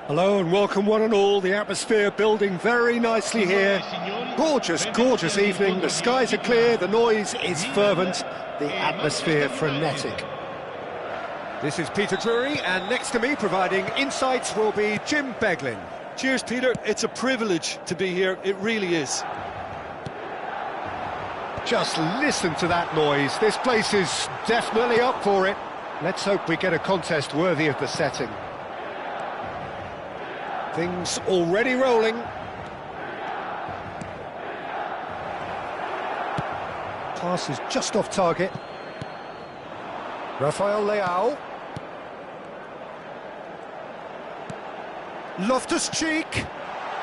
Hello and welcome one and all. The atmosphere building very nicely here. Gorgeous, gorgeous evening. The skies are clear, the noise is fervent, the atmosphere frenetic. This is Peter Drury, and next to me providing insights will be Jim Beglin. Cheers, Peter. It's a privilege to be here. It really is. Just listen to that noise. This place is definitely up for it. Let's hope we get a contest worthy of the setting. Things already rolling. Pass is just off target. Rafael Leao. Loftus-Cheek.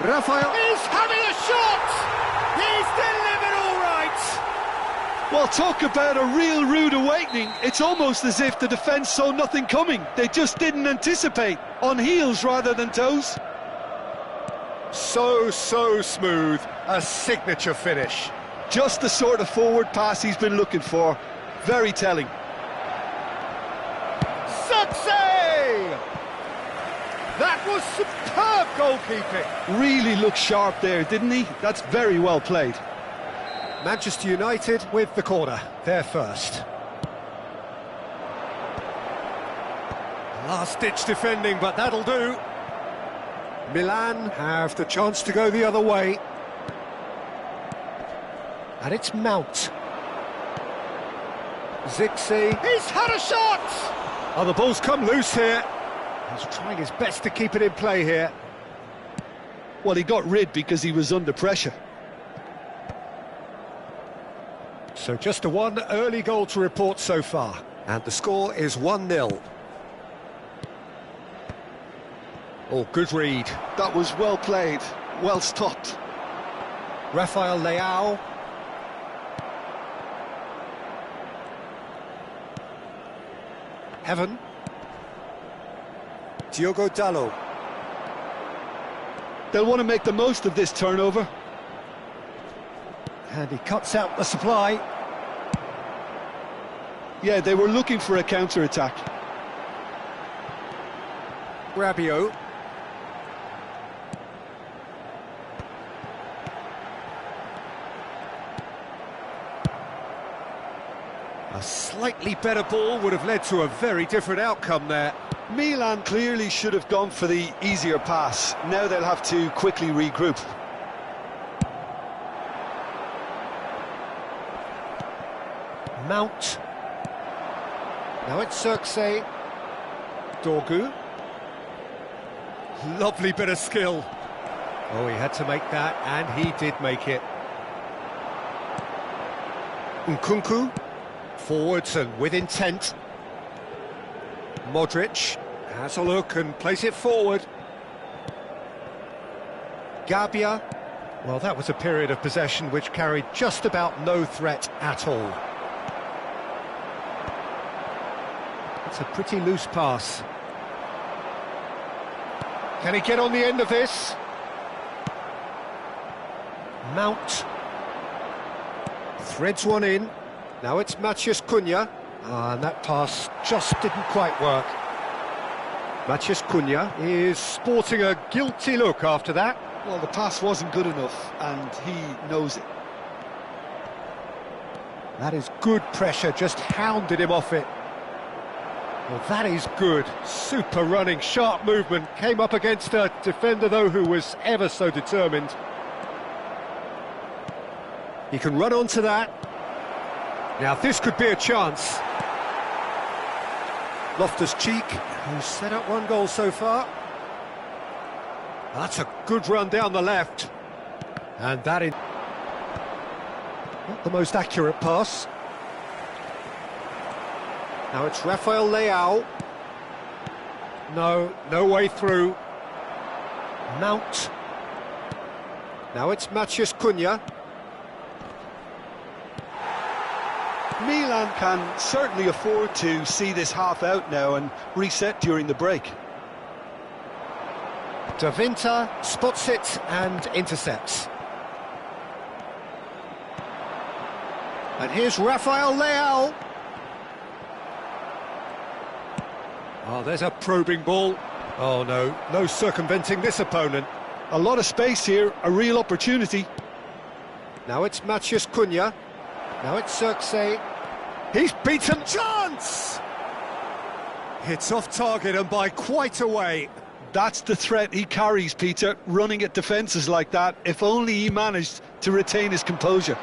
Rafael is having a shot! He's delivered all right! Well, talk about a real rude awakening. It's almost as if the defence saw nothing coming. They just didn't anticipate. On heels rather than toes. So smooth. A signature finish. Just the sort of forward pass he's been looking for. Very telling. Success! That was superb goalkeeping. Really looked sharp there, didn't he? That's very well played. Manchester United with the corner. They're first. Last-ditch defending, but that'll do. Milan have the chance to go the other way. And it's Mount. Zixi. He's had a shot! Oh, the ball's come loose here. He's trying his best to keep it in play here. Well, he got rid because he was under pressure. So just a one early goal to report so far. And the score is 1-0. Oh, good read. That was well played, well stopped. Rafael Leao. Heaven. Diogo Dalot. They'll want to make the most of this turnover. And he cuts out the supply. Yeah, they were looking for a counter-attack. Rabiot. A slightly better ball would have led to a very different outcome there. Milan clearly should have gone for the easier pass. Now they'll have to quickly regroup. Mount. Now it's Xerxes. Dorgu. Lovely bit of skill. Oh, he had to make that, and he did make it. Nkunku. Forwards and with intent. Modric has a look and plays it forward. Gabia. Well, that was a period of possession which carried just about no threat at all. It's a pretty loose pass. Can he get on the end of this? Mount. Threads one in. Now it's Matheus Cunha. And that pass just didn't quite work. Matheus Cunha is sporting a guilty look after that. Well, the pass wasn't good enough, and he knows it. That is good pressure, just hounded him off it. Well, that is good. Super running, sharp movement. Came up against a defender, though, who was ever so determined. He can run onto that. Now, this could be a chance. Loftus-Cheek, who's set up one goal so far. That's a good run down the left. And that is not the most accurate pass. Now it's Rafael Leao. No way through. Mount. Now it's Matheus Cunha. Milan can certainly afford to see this half out now and reset during the break. Davinta spots it and intercepts. And here's Rafael Leao. Oh, there's a probing ball. Oh no, no circumventing this opponent. A lot of space here, a real opportunity. Now it's Maciej Cunha. Now it's Xerxes. He's beaten. Chance! It's off target and by quite a way. That's the threat he carries, Peter, running at defences like that. If only he managed to retain his composure.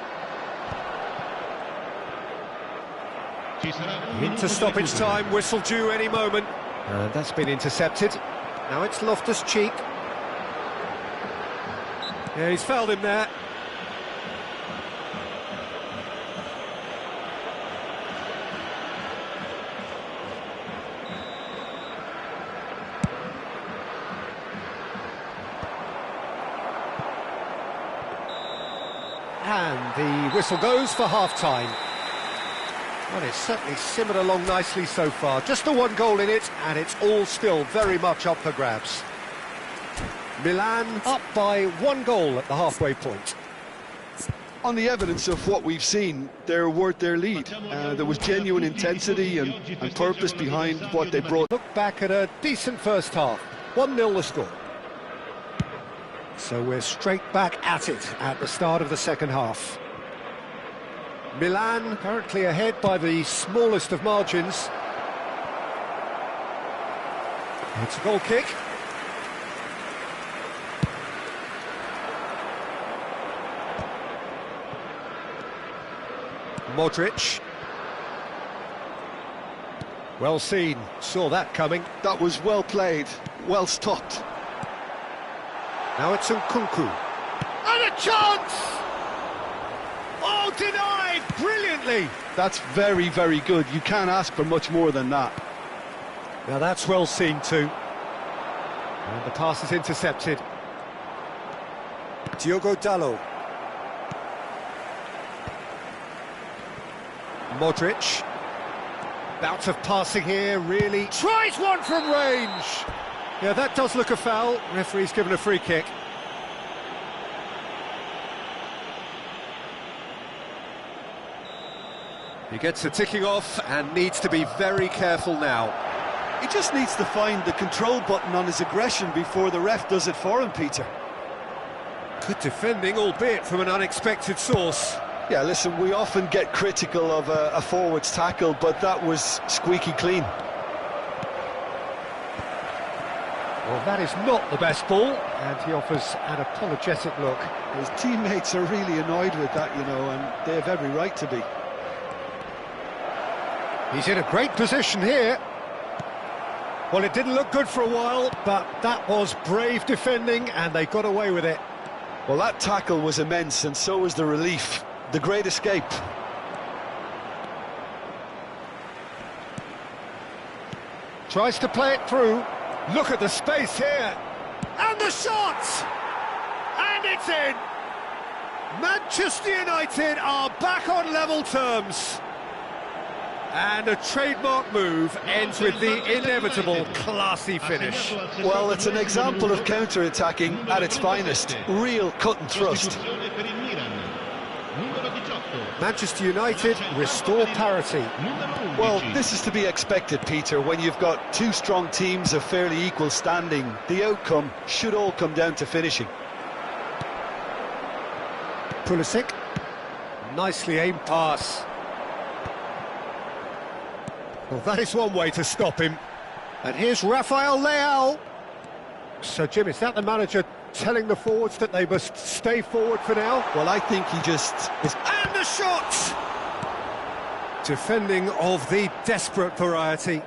Into stoppage time, whistle due any moment. And that's been intercepted. Now it's Loftus-Cheek. Yeah, he's fouled him there. And the whistle goes for half-time. Well, it's certainly simmered along nicely so far. Just the one goal in it, and it's all still very much up for grabs. Milan up by 1 goal at the halfway point. On the evidence of what we've seen, they're worth their lead. There was genuine intensity and purpose behind what they brought. Look back at a decent first half. 1-0 the score. So we're straight back at it at the start of the second half. Milan currently ahead by the smallest of margins. It's a goal kick. Modric. Well seen, saw that coming. That was well played, well stopped. Now it's Nkunku. And a chance! Oh, denied brilliantly! That's very, very good. You can't ask for much more than that. Now that's well seen too. And the pass is intercepted. Diogo Dalot. Modric. Bout of passing here, really. Tries one from range! Yeah, that does look a foul. Referee's given a free kick. He gets the ticking off and needs to be very careful now. He just needs to find the control button on his aggression before the ref does it for him, Peter. Good defending, albeit from an unexpected source. Yeah, listen, we often get critical of a forward's tackle, but that was squeaky clean. Well, that is not the best ball, and he offers an apologetic look. His teammates are really annoyed with that, you know, and they have every right to be. He's in a great position here. Well, it didn't look good for a while, but that was brave defending, and they got away with it. Well, that tackle was immense, and so was the relief. The great escape. Tries to play it through. Look at the space here. And the shot! And it's in! Manchester United are back on level terms. And a trademark move ends with the inevitable classy finish. Well, it's an example of counter-attacking at its finest. Real cut and thrust. Manchester United restore parity. Well, this is to be expected, Peter, when you've got two strong teams of fairly equal standing. The outcome should all come down to finishing. Pulisic. Nicely aimed pass. Well, that is one way to stop him. And here's Rafael Leao. So, Jim, is that the manager telling the forwards that they must stay forward for now? Well, I think he just is. And the shot! Defending of the desperate variety.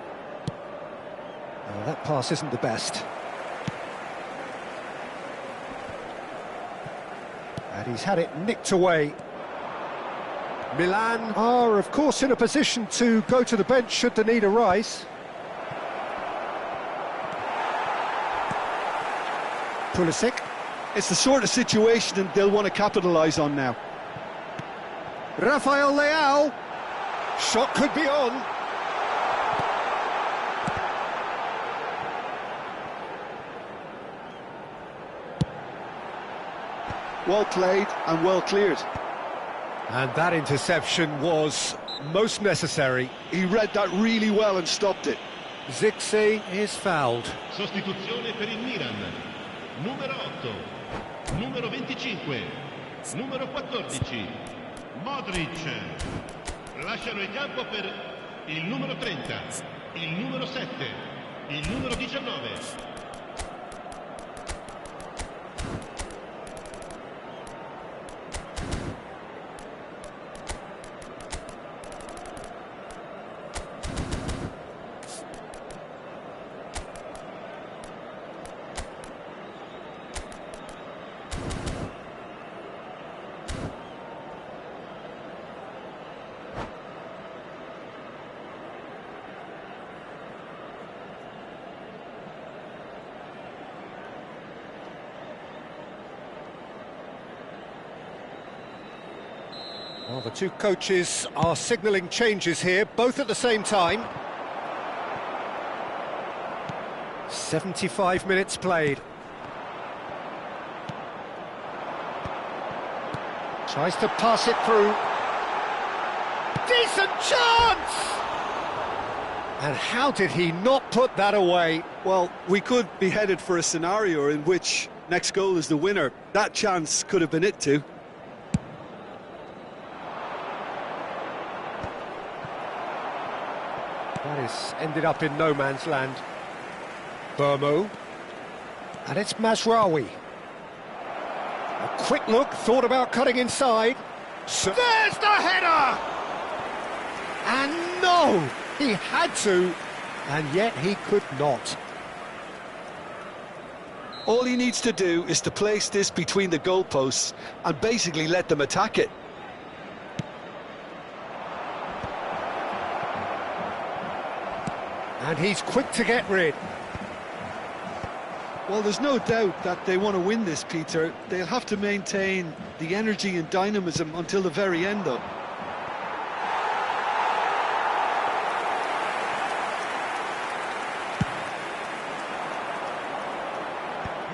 Oh, that pass isn't the best. And he's had it nicked away. Milan are, of course, in a position to go to the bench should the need arise. Pulisic. It's the sort of situation that they'll want to capitalise on now. Rafael Leao. Shot could be on. Well played and well cleared. And that interception was most necessary. He read that really well and stopped it. Zixi is fouled. Sostituzione per il Milan. Numero 8, numero 25, numero 14, Modric. Lasciano il campo per il numero 30, il numero 7, il numero 19. Well, the two coaches are signalling changes here, both at the same time. 75 minutes played. Tries to pass it through. Decent chance! And how did he not put that away? Well, we could be headed for a scenario in which next goal is the winner. That chance could have been it too. That is ended up in no man's land. Burmo. And it's Mazraoui. A quick look, thought about cutting inside. There's the header! And no! He had to, and yet he could not. All he needs to do is to place this between the goalposts and basically let them attack it. And he's quick to get rid. Well, there's no doubt that they want to win this, Peter. They'll have to maintain the energy and dynamism until the very end, though.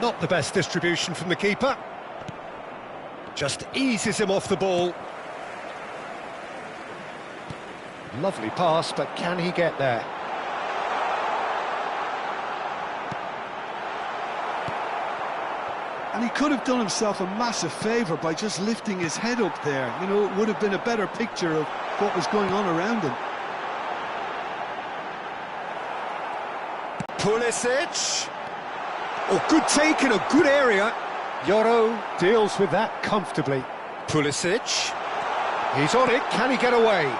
Not the best distribution from the keeper. Just eases him off the ball. Lovely pass, but can he get there? And he could have done himself a massive favour by just lifting his head up there. You know, it would have been a better picture of what was going on around him. Pulisic. Oh, good take in a good area. Yoro deals with that comfortably. Pulisic. He's on it. Can he get away?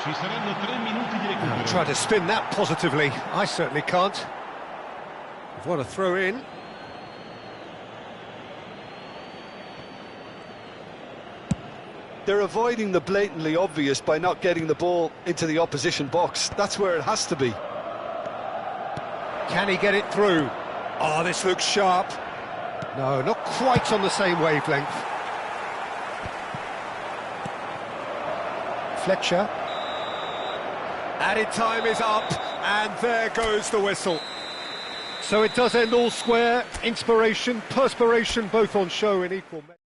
Ci saranno 3 minuti di recupero. Try to spin that positively. I certainly can't. What a throw in. They're avoiding the blatantly obvious by not getting the ball into the opposition box. That's where it has to be. Can he get it through? Oh, this looks sharp. No, not quite on the same wavelength. Fletcher. Added time is up, and there goes the whistle. So it does end all square. Inspiration, perspiration, both on show in equal measure.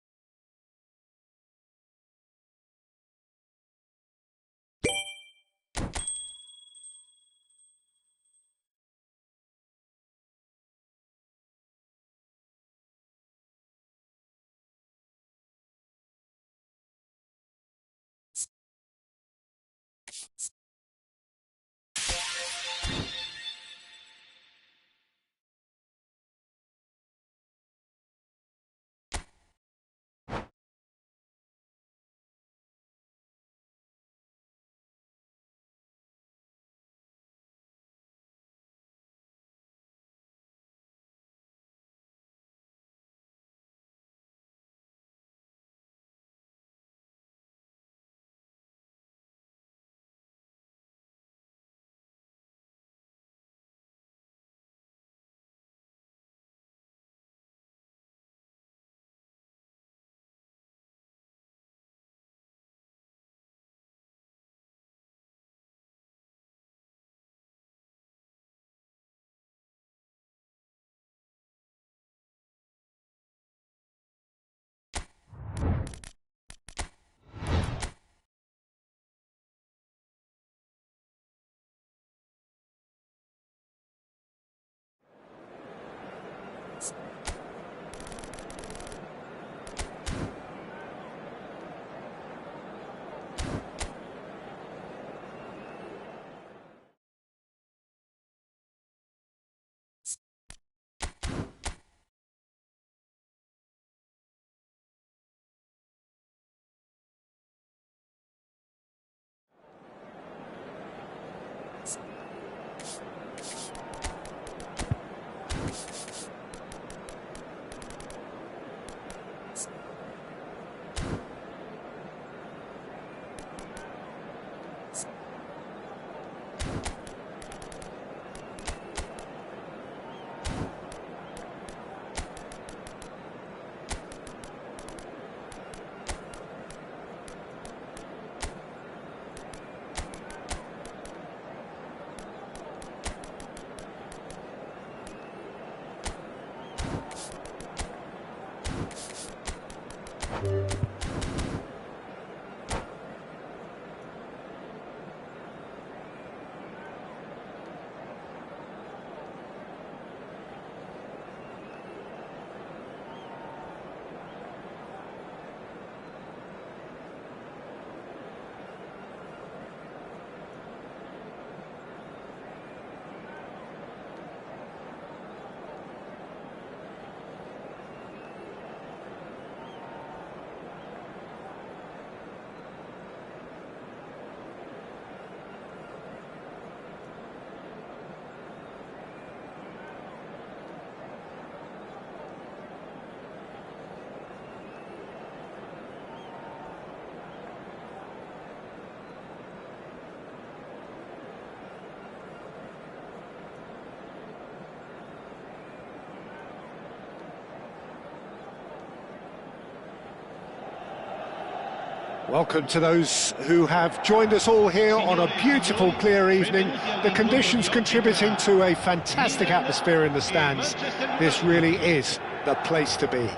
Welcome to those who have joined us all here on a beautiful, clear evening. The conditions contributing to a fantastic atmosphere in the stands. This really is the place to be.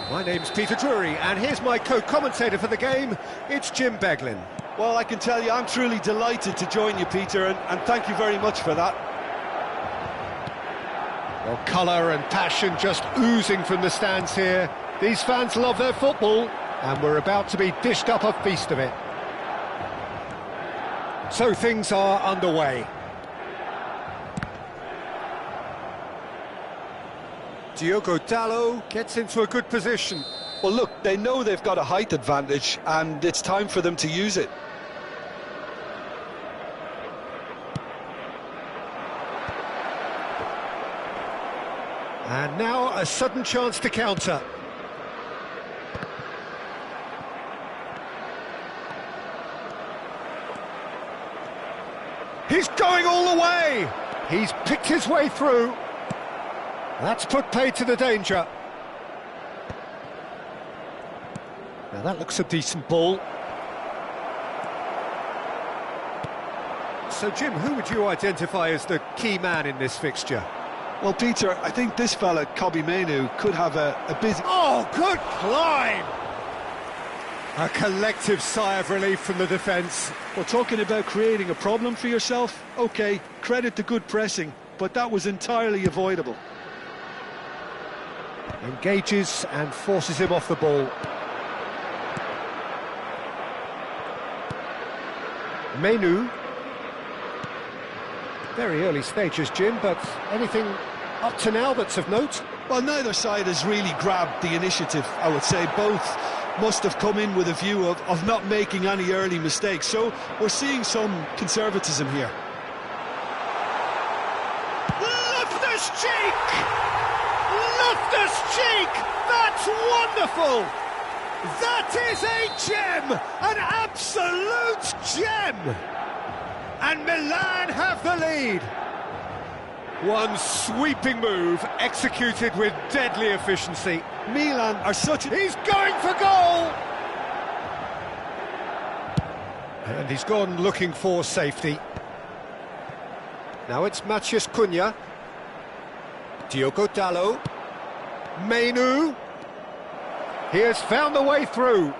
My name's Peter Drury, and here's my co-commentator for the game. It's Jim Beglin. Well, I can tell you I'm truly delighted to join you, Peter, and thank you very much for that. Well, colour and passion just oozing from the stands here. These fans love their football, and we're about to be dished up a feast of it. So things are underway. Diogo Dalot gets into a good position. Well, look, they know they've got a height advantage, and it's time for them to use it. And now a sudden chance to counter. He's going all the way! He's picked his way through. That's put paid to the danger. Now that looks a decent ball. So, Jim, who would you identify as the key man in this fixture? Well, Peter, I think this fella, Kobbie Mainoo, could have a busy... Oh, good climb! A collective sigh of relief from the defence. Well, talking about creating a problem for yourself, OK, credit to good pressing, but that was entirely avoidable. Engages and forces him off the ball. Mainoo. Very early stages, Jim, but anything up to now that's of note? Well, neither side has really grabbed the initiative, I would say. Both must have come in with a view of not making any early mistakes, so we're seeing some conservatism here. Loftus-Cheek! Loftus-Cheek! That's wonderful! That is a gem! An absolute gem! And Milan have the lead. One sweeping move executed with deadly efficiency. Milan are such... He's going for goal! And he's gone looking for safety. Now it's Matheus Cunha. Diogo Dalot. Mainoo. He has found the way through.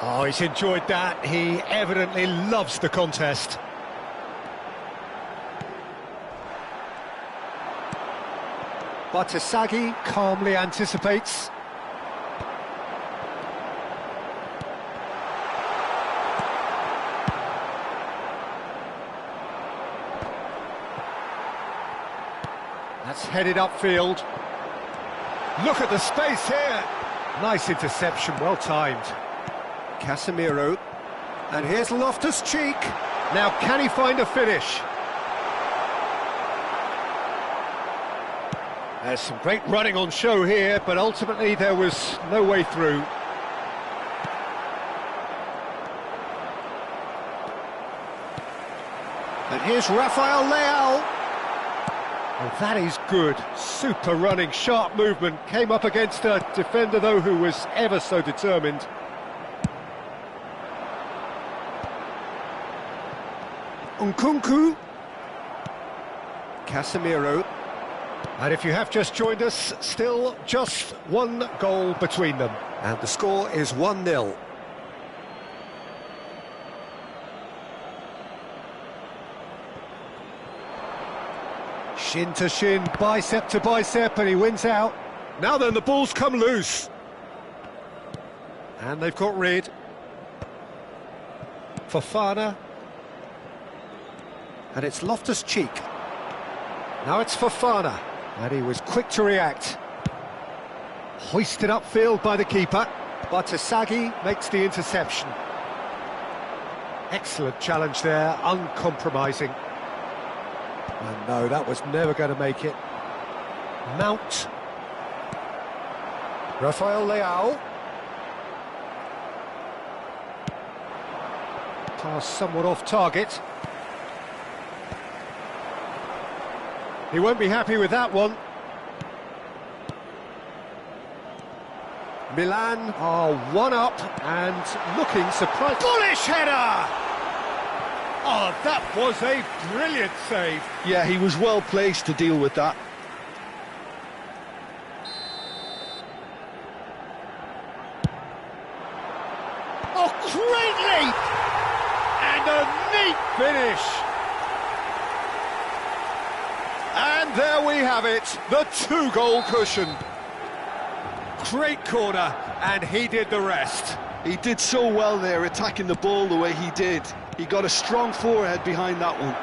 Oh, he's enjoyed that. He evidently loves the contest. Batasagi calmly anticipates. That's headed upfield. Look at the space here. Nice interception, well timed. Casemiro. And here's Loftus-Cheek. Now, can he find a finish? There's some great running on show here, but ultimately there was no way through. And here's Rafael Leao. Oh, that is good. Super running, sharp movement. Came up against a defender, though, who was ever so determined. Nkunku. Casemiro. And if you have just joined us, still just one goal between them. And the score is 1-0. Shin to shin, bicep to bicep, and he wins out. Now then, the ball's come loose. And they've got rid. Fofana. And it's Loftus-Cheek. Now it's Fofana. And he was quick to react. Hoisted upfield by the keeper. Batasagi makes the interception. Excellent challenge there, uncompromising. And no, that was never going to make it. Mount. Rafael Leao. Pass somewhat off target. He won't be happy with that one. Milan are 1 up and looking surprised. Bullish header! Oh, that was a brilliant save. Yeah, he was well placed to deal with that. Oh, great leap! And a neat finish. And there we have it, the 2-goal cushion. Great corner, and he did the rest. He did so well there, attacking the ball the way he did. He got a strong forehead behind that one.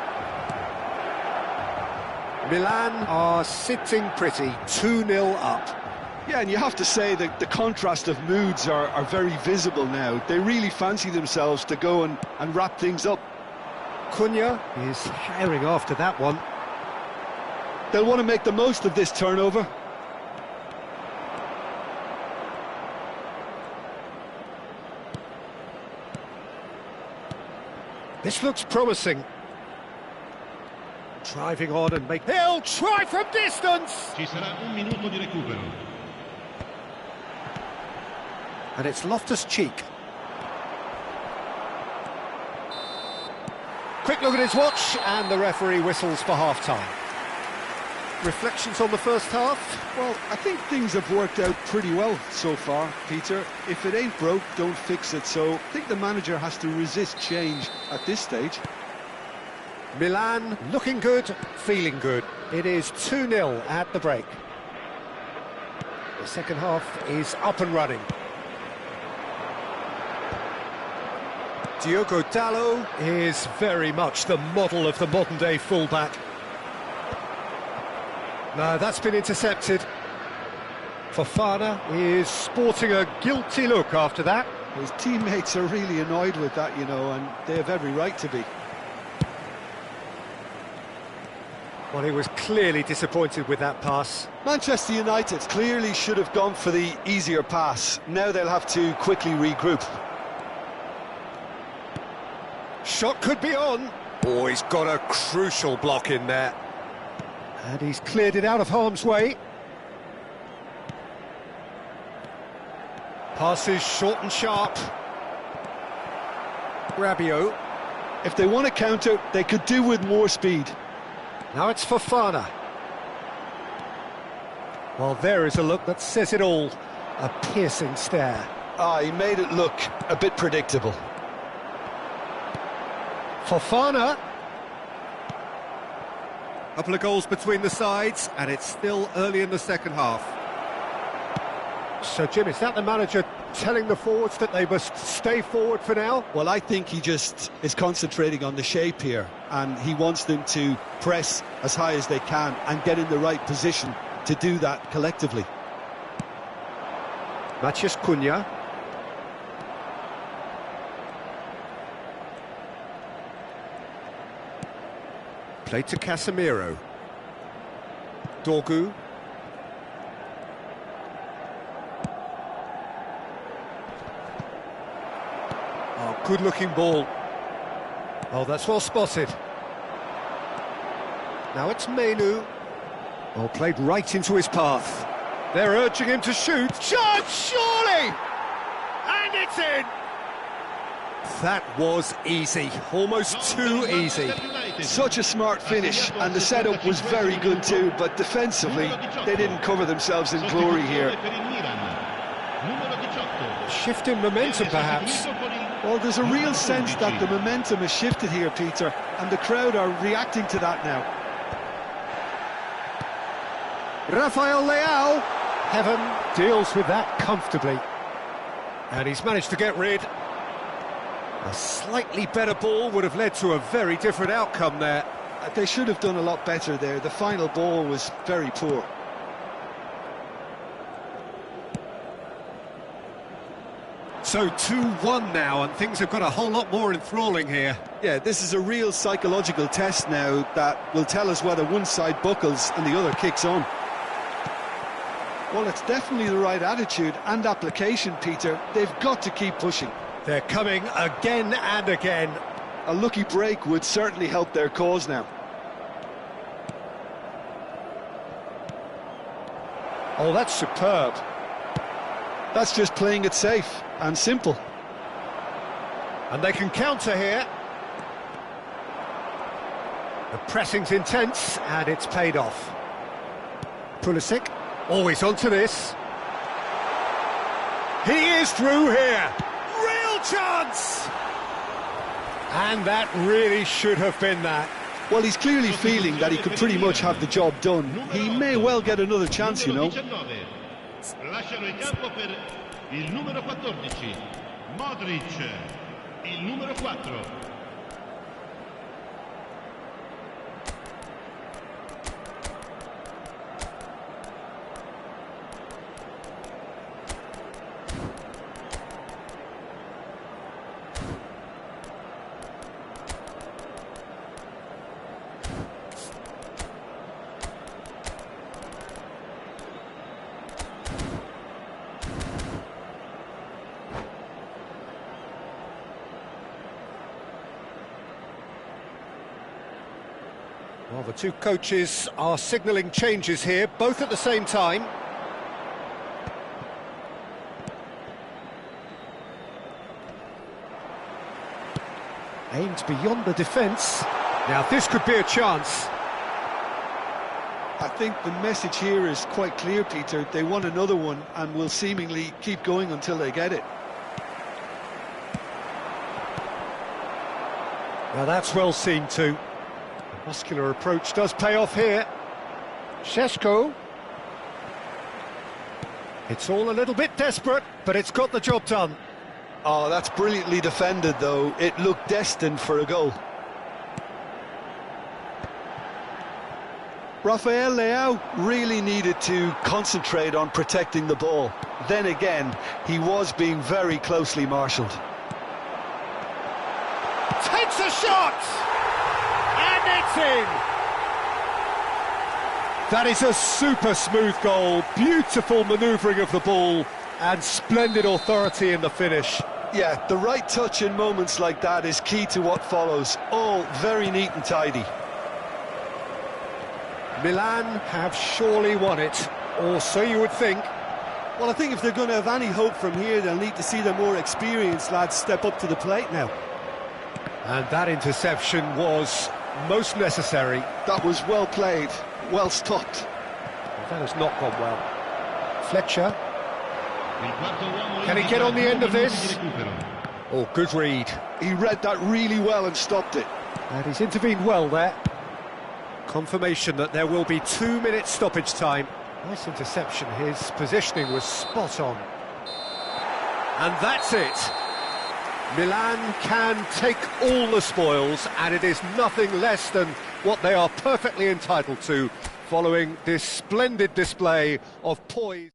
Milan are sitting pretty, 2-0 up. Yeah, and you have to say that the contrast of moods are very visible now. They really fancy themselves to go and wrap things up. Cunha is herring after that one. They'll want to make the most of this turnover. This looks promising. Driving on and make... He'll try from distance! Ci sarà un minuto di recupero. And it's Loftus-Cheek. Quick look at his watch, and the referee whistles for half-time. Reflections on the first half? Well, I think things have worked out pretty well so far, Peter. If it ain't broke, don't fix it. So I think the manager has to resist change at this stage. Milan looking good, feeling good. It is 2-0 at the break. The second half is up and running. Diogo Dalot is very much the model of the modern-day fullback. No, that's been intercepted. Fofana is sporting a guilty look after that. His teammates are really annoyed with that, you know, and they have every right to be. Well, he was clearly disappointed with that pass. Manchester United clearly should have gone for the easier pass. Now they'll have to quickly regroup. Shot could be on. Oh, he's got a crucial block in there. And he's cleared it out of harm's way. Passes short and sharp. Rabiot. If they want to counter, they could do with more speed. Now it's Fofana. Well, there is a look that says it all. A piercing stare. Ah, he made it look a bit predictable. Fofana. Couple of goals between the sides, and it's still early in the second half. So, Jim, is that the manager telling the forwards that they must stay forward for now? Well, I think he just is concentrating on the shape here, and he wants them to press as high as they can and get in the right position to do that collectively. Matheus Cunha. Played to Casemiro. Dorgu. Oh, good-looking ball. Oh, that's well spotted. Now it's Menu. Oh, played right into his path. They're urging him to shoot. Shot, surely! And it's in! That was easy, almost too easy. Such a smart finish, and the setup was very good too, but defensively, they didn't cover themselves in glory here. Shift in momentum, perhaps. Well, there's a real sense that the momentum has shifted here, Peter, and the crowd are reacting to that now. Rafael Leao. Heaven deals with that comfortably. And he's managed to get rid. A slightly better ball would have led to a very different outcome there. They should have done a lot better there. The final ball was very poor. So 2-1 now, and things have got a whole lot more enthralling here. Yeah, this is a real psychological test now that will tell us whether one side buckles and the other kicks on. Well, it's definitely the right attitude and application, Peter. They've got to keep pushing. They're coming again and again. A lucky break would certainly help their cause now. Oh, that's superb. That's just playing it safe and simple. And they can counter here. The pressing's intense, and it's paid off. Pulisic, always onto this. He is through here. Real chance! And that really should have been that. Well, he's clearly feeling that he could pretty much have the job done. He may well get another chance, you know. Lasciano il campo per il numero 14, Modric, il numero 4. Well, the two coaches are signalling changes here, both at the same time. Aimed beyond the defence. Now this could be a chance. I think the message here is quite clear, Peter. They want another one and will seemingly keep going until they get it. Now that's well seen too. The muscular approach does pay off here. Šeško. It's all a little bit desperate, but it's got the job done. Oh, that's brilliantly defended, though. It looked destined for a goal. Rafael Leao really needed to concentrate on protecting the ball. Then again, he was being very closely marshalled. Takes a shot! And it's in! That is a super smooth goal. Beautiful manoeuvring of the ball and splendid authority in the finish. Yeah, the right touch in moments like that is key to what follows. All very neat and tidy. Milan have surely won it, or so you would think. Well, I think if they're going to have any hope from here, they'll need to see the more experienced lads step up to the plate now. And that interception was most necessary. That was well played, well stopped. That has not gone well. Fletcher. Can he get on the end of this? Oh, good read. He read that really well and stopped it. And he's intervened well there. Confirmation that there will be 2 minutes stoppage time. Nice interception, his positioning was spot on. And that's it. Milan can take all the spoils, and it is nothing less than what they are perfectly entitled to, following this splendid display of poise.